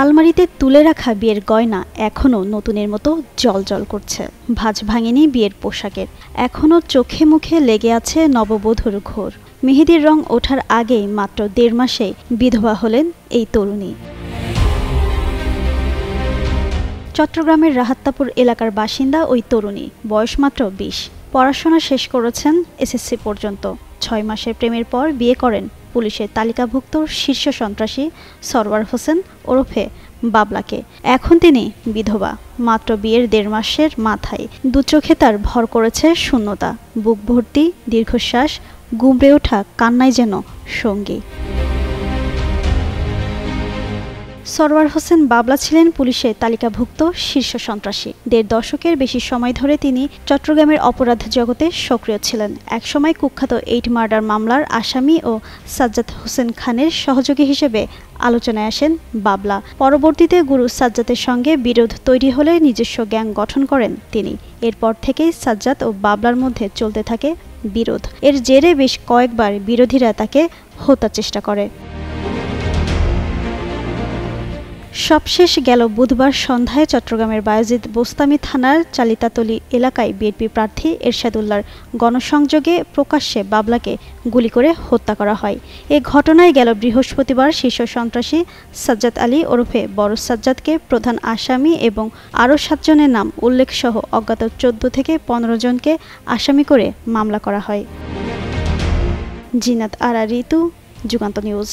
আলমারিতে তুলে রাখা বিয়ের গয়না এখনও নতুনের মতো জ্বলজ্বল করছে। ভাঁজ ভাঙেনি বিয়ের পোশাকের, এখনও চোখে মুখে লেগে আছে নববধূর ঘোর। মেহেদির রং ওঠার আগেই মাত্র ১.৫ মাসে বিধবা হলেন এই তরুণী। চট্টগ্রামের রাহাত্তাপুর এলাকার বাসিন্দা ওই তরুণী, বয়স মাত্র ২০। পড়াশোনা শেষ করেছেন এসএসসি পর্যন্ত। ৬ মাসের প্রেমের পর বিয়ে করেন পুলিশের তালিকাভুক্ত শীর্ষ সন্ত্রাসী সরওয়ার হোসেন ওরফে বাবলাকে। এখন তিনি বিধবা। মাত্র বিয়ের ১.৫ মাসের মাথায় দু চোখে তার ভর করেছে শূন্যতা, বুক ভর্তি দীর্ঘশ্বাস, গুমড়ে ওঠা কান্নাই যেন সঙ্গী। সরওয়ার হোসেন বাবলা ছিলেন পুলিশের তালিকাভুক্ত শীর্ষ সন্ত্রাসী। ১.৫ দশকের বেশি সময় ধরে তিনি চট্টগ্রামের অপরাধ জগতে সক্রিয় ছিলেন। একসময় কুখ্যাত ৮ মার্ডার মামলার আসামি ও সাজ্জাদ হোসেন খানের সহযোগী হিসেবে আলোচনায় আসেন বাবলা। পরবর্তীতে গুরু সাজ্জাদের সঙ্গে বিরোধ তৈরি হলে নিজস্ব গ্যাং গঠন করেন তিনি। এরপর থেকেই সাজ্জাদ ও বাবলার মধ্যে চলতে থাকে বিরোধ। এর জেরে বেশ কয়েকবার বিরোধীরা তাকে হত্যার চেষ্টা করে। সবশেষ গেল বুধবার সন্ধ্যায় চট্টগ্রামের বায়েজিদ বোস্তামি থানার চালিতাতলী এলাকায় বিএনপি প্রার্থী এরশাদুল্লাহর গণসংযোগে প্রকাশ্যে বাবলাকে গুলি করে হত্যা করা হয়। এ ঘটনায় গেল বৃহস্পতিবার শীর্ষ সন্ত্রাসী সাজ্জাদ আলী ওরফে বড় সাজ্জাদকে প্রধান আসামি এবং আরও ৭ জনের নাম উল্লেখসহ অজ্ঞাত ১৪ থেকে ১৫ জনকে আসামি করে মামলা করা হয়। জিনাত আরা ঋতু, যুগান্ত নিউজ।